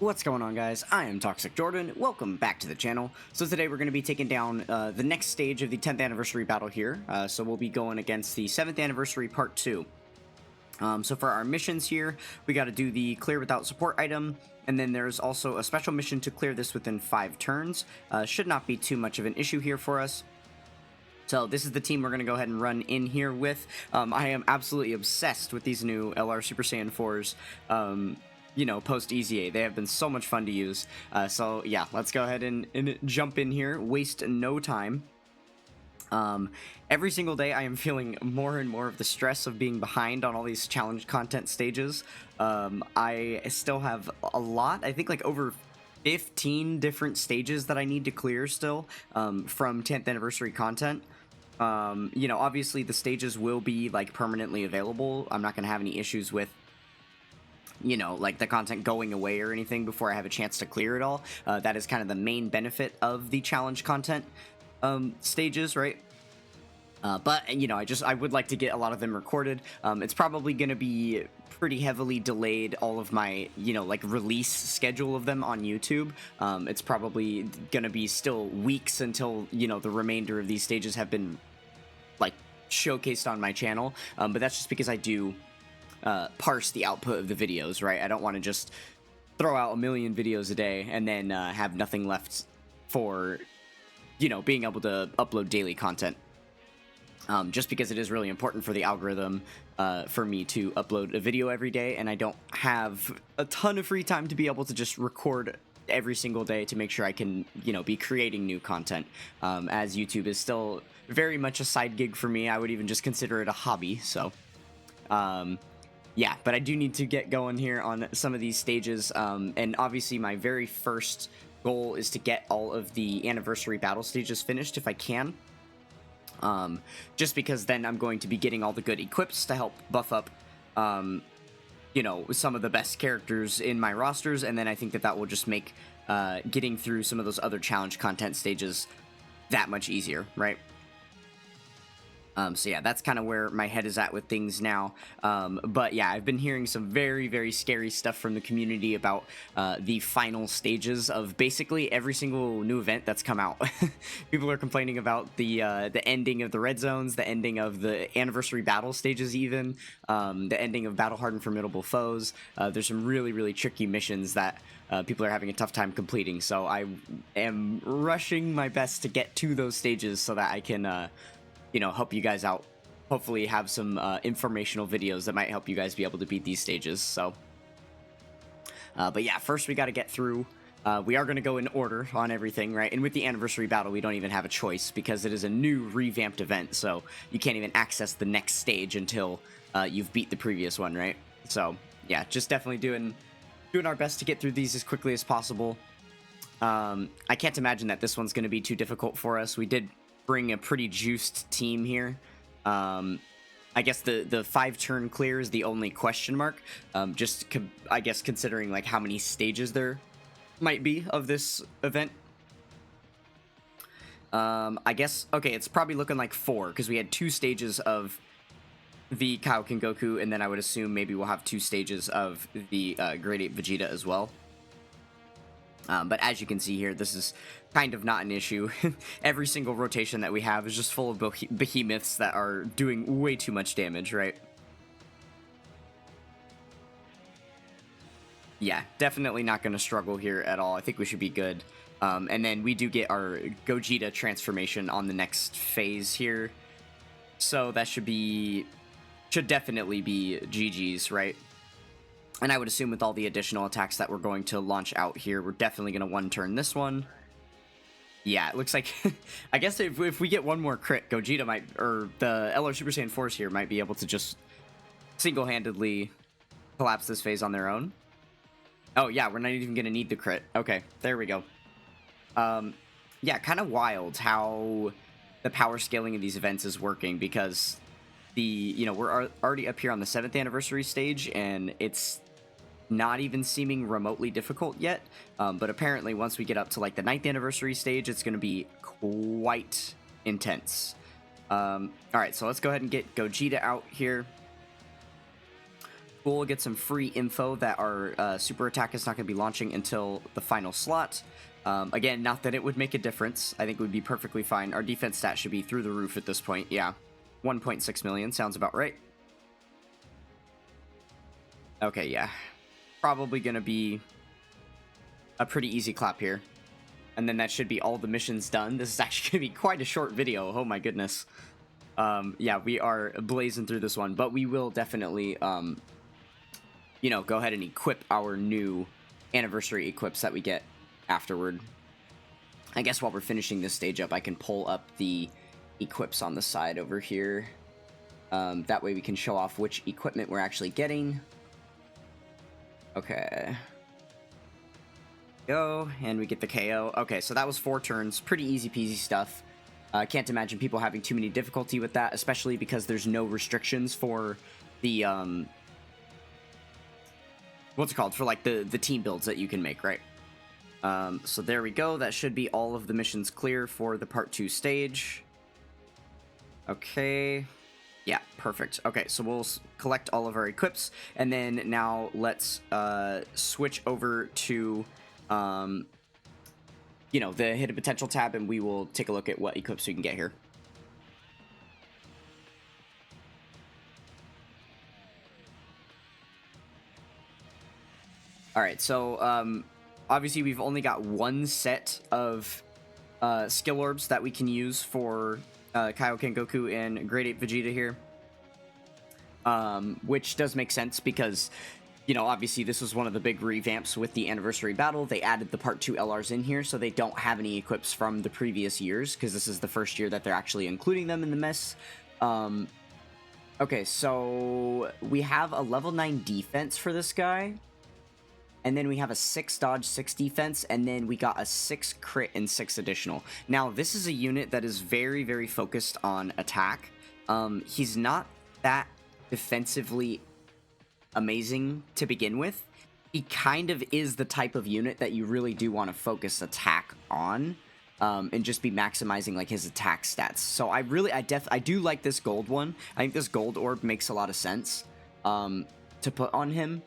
What's going on, guys? I am Toxic Jordan. Welcome back to the channel. So today we're going to be taking down the next stage of the 10th anniversary battle here. So we'll be going against the 7th anniversary part 2. So for our missions here, we got to do the clear without support item, and then there's also a special mission to clear this within 5 turns. Should not be too much of an issue here for us. So this is the team we're going to go ahead and run in here with. I am absolutely obsessed with these new LR Super Saiyan 4s. You know, post EZA. They have been so much fun to use. So yeah, let's go ahead and jump in here. Waste no time. Every single day I am feeling more and more of the stress of being behind on all these challenge content stages. I still have a lot, I think like over 15 different stages that I need to clear still from 10th anniversary content. You know, obviously the stages will be like permanently available. I'm not going to have any issues with, you know, like the content going away or anything before I have a chance to clear it all. That is kind of the main benefit of the challenge content stages, right? But, you know, I would like to get a lot of them recorded. It's probably going to be pretty heavily delayed, all of my, you know, like release schedule of them on YouTube. It's probably going to be still weeks until, you know, the remainder of these stages have been, like, showcased on my channel. But that's just because I do parse the output of the videos, right? I don't want to just throw out a million videos a day and then have nothing left for, you know, being able to upload daily content. Just because it is really important for the algorithm for me to upload a video every day, and I don't have a ton of free time to be able to just record every single day to make sure I can, you know, be creating new content, as YouTube is still very much a side gig for me. I would even just consider it a hobby, so yeah, but I do need to get going here on some of these stages, and obviously my very first goal is to get all of the anniversary battle stages finished if I can. Just because then I'm going to be getting all the good equips to help buff up, you know, some of the best characters in my rosters, and then I think that that will just make getting through some of those other challenge content stages that much easier, right? So yeah, that's kind of where my head is at with things now. But yeah, I've been hearing some very, very scary stuff from the community about the final stages of basically every single new event that's come out. People are complaining about the ending of the red zones, the ending of the anniversary battle stages, even the ending of battle hardened formidable foes. There's some really, really tricky missions that people are having a tough time completing. So I am rushing my best to get to those stages so that I can you know, help you guys out. Hopefully have some informational videos that might help you guys be able to beat these stages. So, but yeah, first we got to get through. We are going to go in order on everything, right? And with the anniversary battle, we don't even have a choice because it is a new revamped event. So you can't even access the next stage until you've beat the previous one, right? So yeah, just definitely doing our best to get through these as quickly as possible. I can't imagine that this one's going to be too difficult for us. We did bring a pretty juiced team here. I guess the 5-turn clear is the only question mark. I guess considering like how many stages there might be of this event. I guess, okay, it's probably looking like 4 because we had 2 stages of the Kaioken Goku, and then I would assume maybe we'll have 2 stages of the Grade 8 Vegeta as well. But as you can see here, this is kind of not an issue. Every single rotation that we have is just full of behemoths that are doing way too much damage, right? Yeah, definitely not going to struggle here at all. I think we should be good. And then we do get our Gogeta transformation on the next phase here. So that should definitely be GG's, right? And I would assume with all the additional attacks that we're going to launch out here, we're definitely going to one-turn this one. Yeah, it looks like... I guess if we get one more crit, Gogeta might... Or the LR Super Saiyan 4s here might be able to just single-handedly collapse this phase on their own. Oh, yeah, we're not even going to need the crit. Okay, there we go. Yeah, kind of wild how the power scaling of these events is working because you know, we're already up here on the 7th anniversary stage, and it's not even seeming remotely difficult yet, but apparently once we get up to like the 9th anniversary stage, it's going to be quite intense. Alright, so let's go ahead and get Gogeta out here. We'll get some free info that our super attack is not going to be launching until the final slot. Again, not that it would make a difference. I think it would be perfectly fine. Our defense stat should be through the roof at this point. Yeah, 1.6 million sounds about right. Okay, yeah. Probably going to be a pretty easy clap here. And then that should be all the missions done. This is actually going to be quite a short video. Oh my goodness. Yeah, we are blazing through this one. But we will definitely, you know, go ahead and equip our new anniversary equips that we get afterward. I guess while we're finishing this stage up, I can pull up the equips on the side over here. That way we can show off which equipment we're actually getting. Okay. Go, and we get the KO. Okay, so that was 4 turns. Pretty easy peasy stuff. Can't imagine people having too many difficulty with that, especially because there's no restrictions for the, what's it called? For, like, the team builds that you can make, right? So there we go. That should be all of the missions clear for the Part 2 stage. Okay. Yeah, perfect. Okay, so we'll collect all of our equips, and then now let's switch over to, you know, the hidden potential tab, and we will take a look at what equips we can get here. All right, so obviously we've only got one set of skill orbs that we can use for Kaioken Goku and Grade 8 Vegeta here. Which does make sense because, you know, obviously this was one of the big revamps with the anniversary battle. They added the Part 2 LRs in here, so they don't have any equips from the previous years, because this is the first year that they're actually including them in the mess. Okay, so we have a level 9 defense for this guy. And then we have a 6 dodge, 6 defense, and then we got a 6 crit and 6 additional. Now, this is a unit that is very, very focused on attack. He's not that defensively amazing to begin with. He kind of is the type of unit that you really do want to focus attack on, and just be maximizing like his attack stats. So I do like this gold one. I think this gold orb makes a lot of sense to put on him.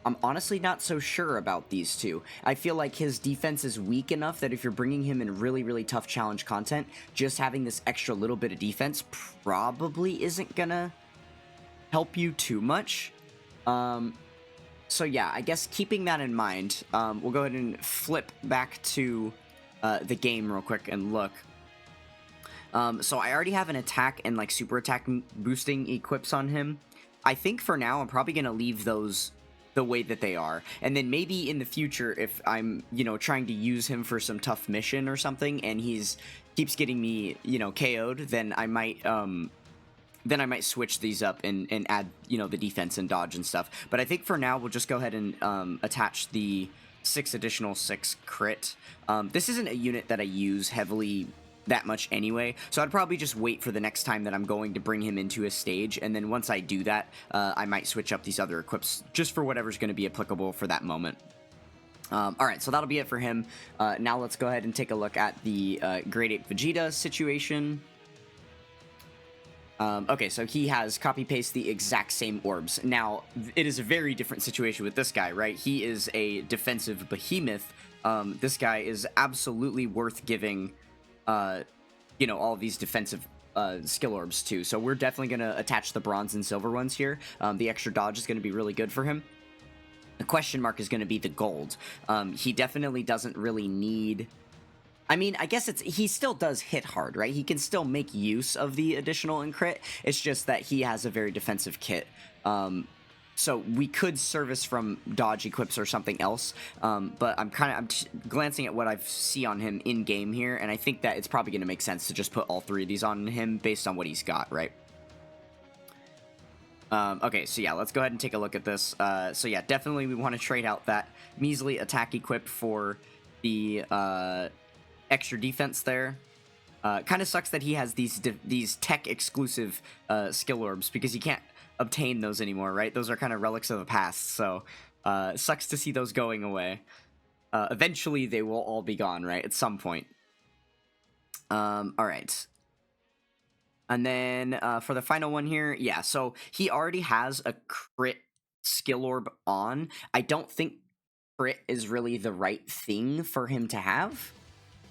I'm honestly not so sure about these two. I feel like his defense is weak enough that if you're bringing him in really, really tough challenge content, just having this extra little bit of defense probably isn't gonna help you too much. So yeah, I guess keeping that in mind, we'll go ahead and flip back to the game real quick and look. So I already have an attack and like super attack boosting equips on him. I think for now I'm probably gonna leave those the way that they are, and then maybe in the future, if I'm, you know, trying to use him for some tough mission or something and keeps getting me, you know, KO'd, then I might switch these up and add, you know, the defense and dodge and stuff. But I think for now we'll just go ahead and attach the 6 additional 6 crit. This isn't a unit that I use heavily that much anyway, so I'd probably just wait for the next time that I'm going to bring him into a stage, and then once I do that, I might switch up these other equips just for whatever's going to be applicable for that moment. Alright, so that'll be it for him. Now let's go ahead and take a look at the Grade 8 Vegeta situation. Okay, so he has copy-paste the exact same orbs. Now, it is a very different situation with this guy, right? He is a defensive behemoth. This guy is absolutely worth giving, you know, all these defensive skill orbs too. So we're definitely going to attach the bronze and silver ones here. The extra dodge is going to be really good for him. The question mark is going to be the gold. He definitely doesn't really need... I mean, I guess he still does hit hard, right? He can still make use of the additional and crit. It's just that he has a very defensive kit. So we could service from dodge equips or something else, but I'm glancing at what I see on him in game here, and I think that it's probably going to make sense to just put all 3 of these on him based on what he's got, right? Okay, so yeah, let's go ahead and take a look at this. So yeah, definitely we want to trade out that measly attack equip for the extra defense there. Kind of sucks that he has these tech exclusive skill orbs, because you can't obtain those anymore, right? Those are kind of relics of the past, so sucks to see those going away. Eventually they will all be gone, right, at some point. Alright. And then for the final one here, yeah, so he already has a crit skill orb on, I don't think crit is really the right thing for him to have.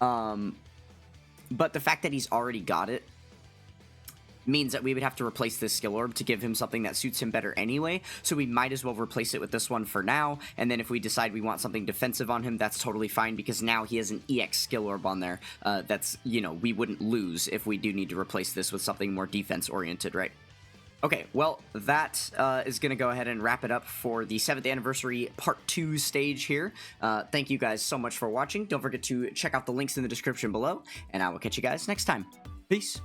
But the fact that he's already got it means that we would have to replace this skill orb to give him something that suits him better anyway, so we might as well replace it with this one for now, and then if we decide we want something defensive on him, that's totally fine, because now he has an EX skill orb on there that's, you know, we wouldn't lose if we do need to replace this with something more defense-oriented, right? Okay, well, that is going to go ahead and wrap it up for the 7th anniversary part 2 stage here. Thank you guys so much for watching. Don't forget to check out the links in the description below, and I will catch you guys next time. Peace.